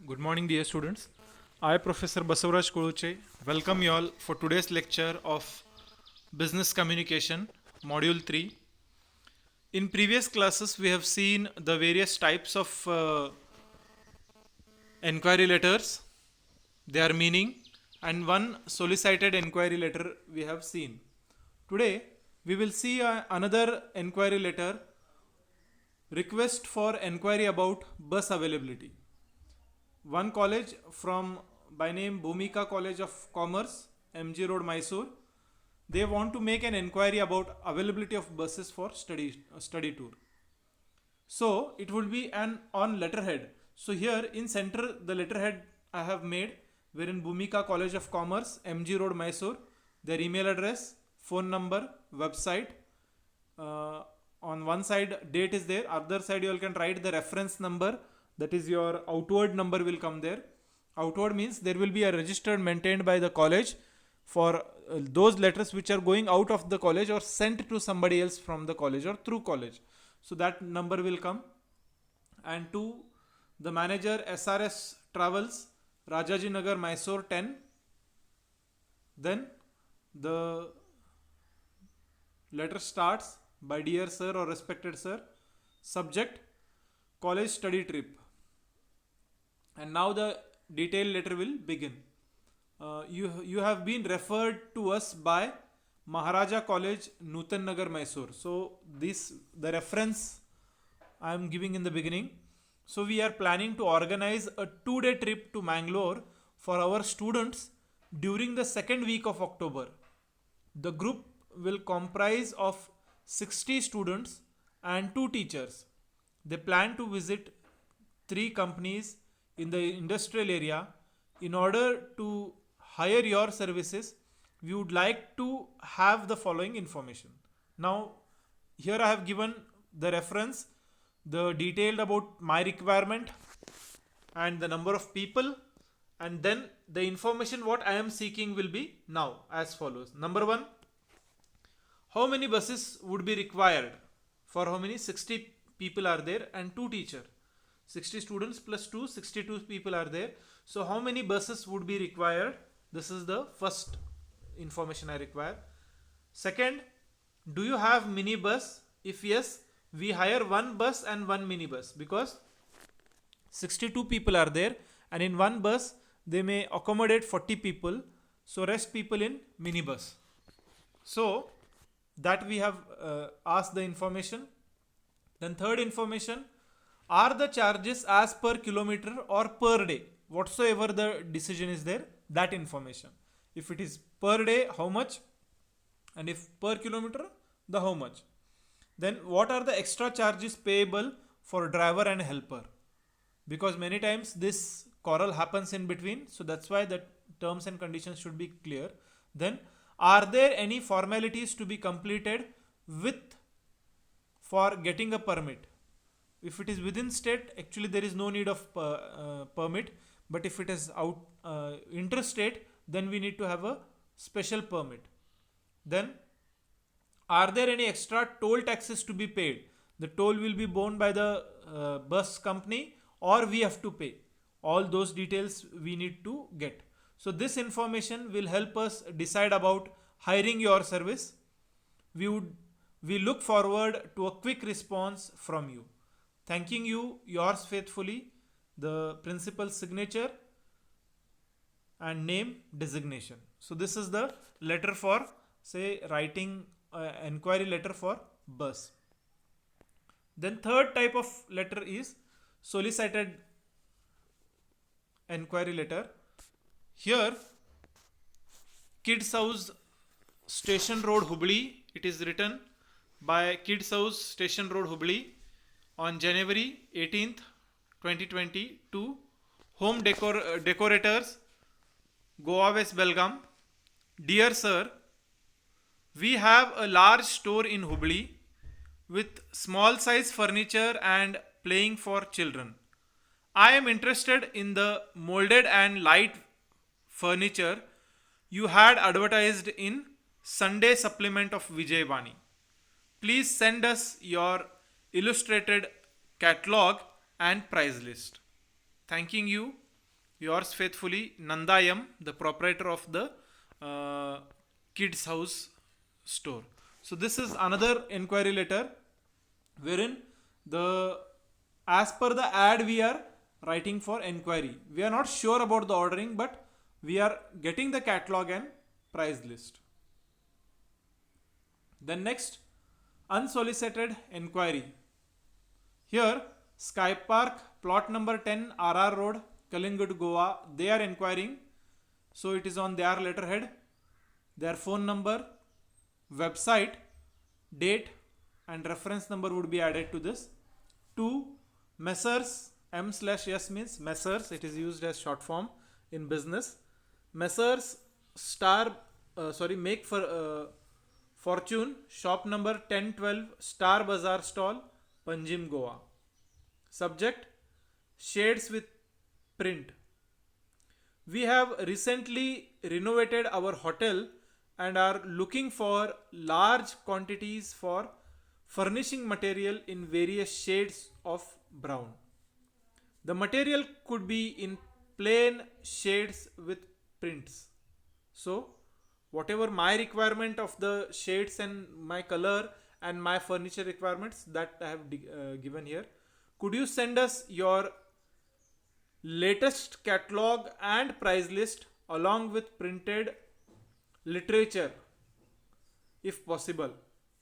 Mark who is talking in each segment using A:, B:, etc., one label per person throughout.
A: Good morning, dear students. I, Professor Basavaraj Kuluche, welcome you all for today's lecture of Business Communication, Module 3. In previous classes, we have seen the various types of enquiry letters, their meaning, and one solicited enquiry letter we have seen. Today, we will see another enquiry letter, request for enquiry about bus availability. One college from by name Bhumika College of Commerce, MG Road, Mysore. They want to make an inquiry about availability of buses for study tour. So it would be an on letterhead. So here in center the letterhead I have made wherein Bhumika College of Commerce, MG Road, Mysore, their email address, phone number, website. On one side date is there, other side you all can write the reference number, that is your outward number will come there. Outward means there will be a registered maintained by the college for those letters which are going out of the college or sent to somebody else from the college or through college. So that number will come. And to the manager, SRS Travels, Rajaji Nagar, Mysore 10. Then the letter starts by dear sir or respected sir. Subject, college study trip. And now the detailed letter will begin. You have been referred to us by Maharaja College, Nutan Nagar, Mysore. So this the reference I am giving in the beginning. So we are planning to organize a 2-day trip to Mangalore for our students during the second week of October. The group will comprise of 60 students and 2 teachers. They plan to visit 3 companies in the industrial area. In order to hire your services, we would like to have the following information. Now, here I have given the reference, the detailed about my requirement and the number of people, and then the information what I am seeking will be now as follows. Number 1, how many buses would be required? For how many? 60 people are there and 2 teacher. 60 students plus 2, 62 people are there. So how many buses would be required? This is the first information I require. Second, do you have mini bus? If yes, we hire one bus and one mini bus because 62 people are there and in one bus they may accommodate 40 people. So rest people in mini bus. So that we have asked the information. Then third information, are the charges as per kilometer or per day? Whatsoever the decision is there, that information. If it is per day, how much? And if per kilometer, the how much? Then what are the extra charges payable for driver and helper? Because many times this quarrel happens in between, so that's why the terms and conditions should be clear. Then are there any formalities to be completed with for getting a permit? If it is within state, actually there is no need of permit, but if it is out interstate, then we need to have a special permit. Then are there any extra toll taxes to be paid? The toll will be borne by the bus company or we have to pay. All those details we need to get. So this information will help us decide about hiring your service. We look forward to a quick response from you. Thanking you, yours faithfully, the principal's signature and name designation. So this is the letter for, say, writing enquiry letter for bus. Then third type of letter is solicited enquiry letter. Here, Kids House, Station Road, Hubli. It is written by Kids House, Station Road, Hubli on January 18th, 2022. Home decorators, Goa West Belgaum. Dear sir, we have a large store in Hubli with small size furniture and playing for children. I am interested in the molded and light furniture you had advertised in Sunday supplement of Vijayvani. Please send us your illustrated catalog and price list. Thanking you, Yours faithfully, Nandayam, the proprietor of the uh, Kids House store. So this is another inquiry letter wherein the as per the ad we are writing for inquiry. We are not sure about the ordering, but we are getting the catalog and price list. Then next, unsolicited inquiry. Here, Sky Park, plot number 10, RR Road, Collingwood, Goa, they are inquiring. So it is on their letterhead, their phone number, website, date, and reference number would be added to this. 2. Messrs. M/S means Messrs. It is used as short form in business. Messrs. Make for Fortune, shop number 1012, Star Bazaar stall, Panjim, Goa. Subject, shades with print. We have recently renovated our hotel and are looking for large quantities for furnishing material in various shades of brown. The material could be in plain shades with prints. So, whatever my requirement of the shades and my color and my furniture requirements that I have given here, could you send us your latest catalog and price list along with printed literature if possible.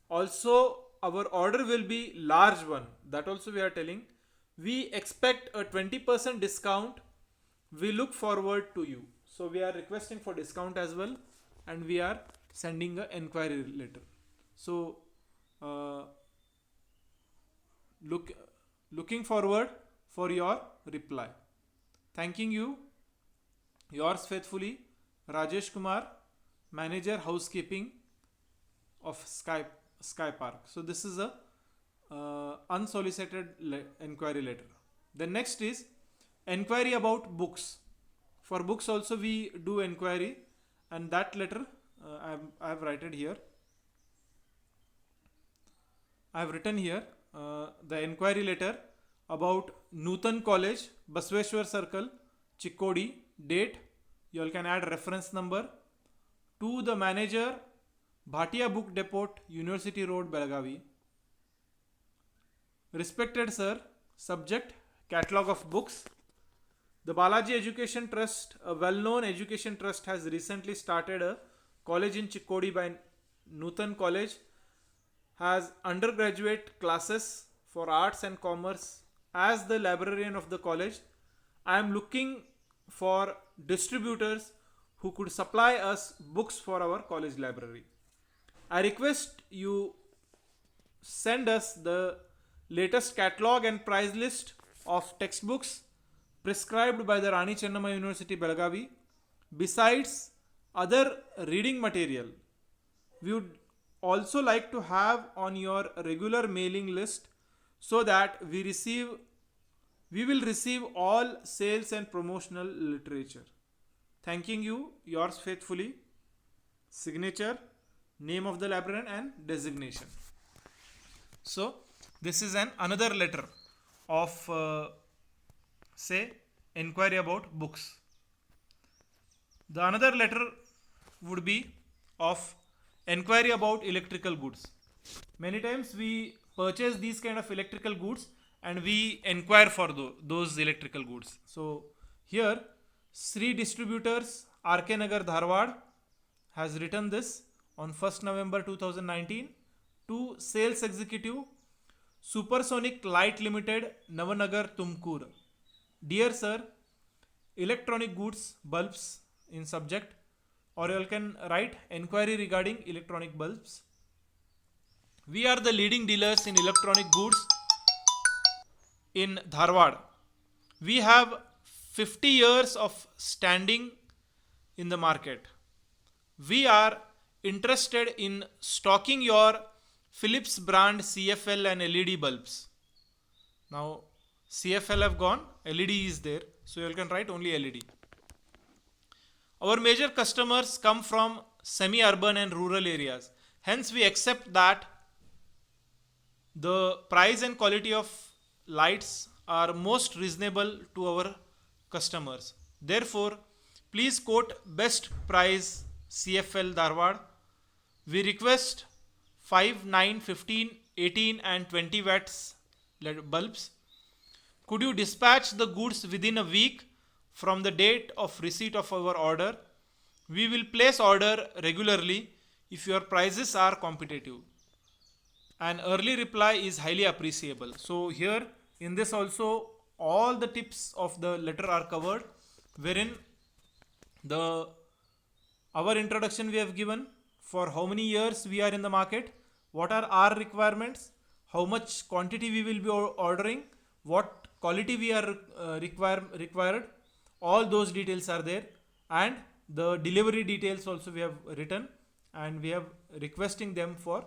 A: Also, our order will be large one, that also we are telling. We expect a 20% discount. We look forward to you. So we are requesting for discount as well, and we are sending an inquiry letter. So looking forward for your reply. Thanking you. Yours faithfully, Rajesh Kumar, Manager Housekeeping of Sky Park. So this is a unsolicited inquiry letter. The next is inquiry about books. For books also we do inquiry, and that letter I have written here. I have written here the inquiry letter about Nutan College, Basveshwar Circle, Chikkodi, date. You all can add reference number. To the manager, Bhatia Book Depot, University Road, Belagavi. Respected sir, subject, catalog of books. The Balaji Education Trust, a well-known education trust, has recently started a college in Chikkodi by Nutan College, has undergraduate classes for arts and commerce. As the librarian of the college, I am looking for distributors who could supply us books for our college library. I request you send us the latest catalog and price list of textbooks prescribed by the Rani Chennamma University, Belagavi. Besides other reading material, we would also like to have on your regular mailing list so that we will receive all sales and promotional literature. Thanking you, yours faithfully, signature, name of the librarian and designation. So this is another letter of say inquiry about books. The another letter would be of inquiry about electrical goods. Many times we purchase these kind of electrical goods and we inquire for those electrical goods. So here Sri Distributors, RK Nagar, Dharwad has written this on 1st November 2019 to Sales Executive, Supersonic Light Limited, Navanagar, Tumkur. Dear sir, electronic goods, bulbs in subject, or you can write inquiry regarding electronic bulbs. We are the leading dealers in electronic goods in Dharwad. We have 50 years of standing in the market. We are interested in stocking your Philips brand CFL and LED bulbs. Now CFL have gone, LED is there, so you can write only LED. Our major customers come from semi-urban and rural areas. Hence we accept that the price and quality of lights are most reasonable to our customers. Therefore, please quote best price CFL Dharwad. We request 5, 9, 15, 18 and 20 watts bulbs. Could you dispatch the goods within a week from the date of receipt of our order? We will place order regularly if your prices are competitive. An early reply is highly appreciable. So here in this also all the tips of the letter are covered, wherein the our introduction we have given, for how many years we are in the market, what are our requirements, how much quantity we will be ordering, what quality we are required, all those details are there, and the delivery details also we have written, and we have requesting them for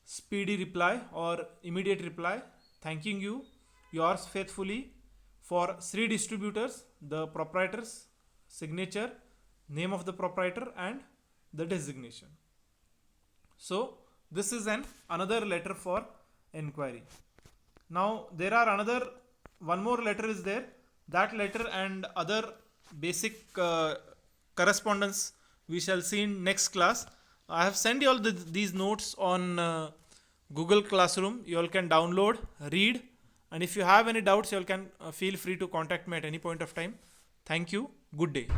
A: speedy reply or immediate reply. Thanking you, yours faithfully, for Sri Distributors, the proprietor's signature, name of the proprietor and the designation. So this is another letter for inquiry. Now there are another one more letter is there. That letter and other basic correspondence we shall see in next class. I have sent you all these notes on Google Classroom. You all can download, read, and if you have any doubts, you all can feel free to contact me at any point of time. Thank you. Good day.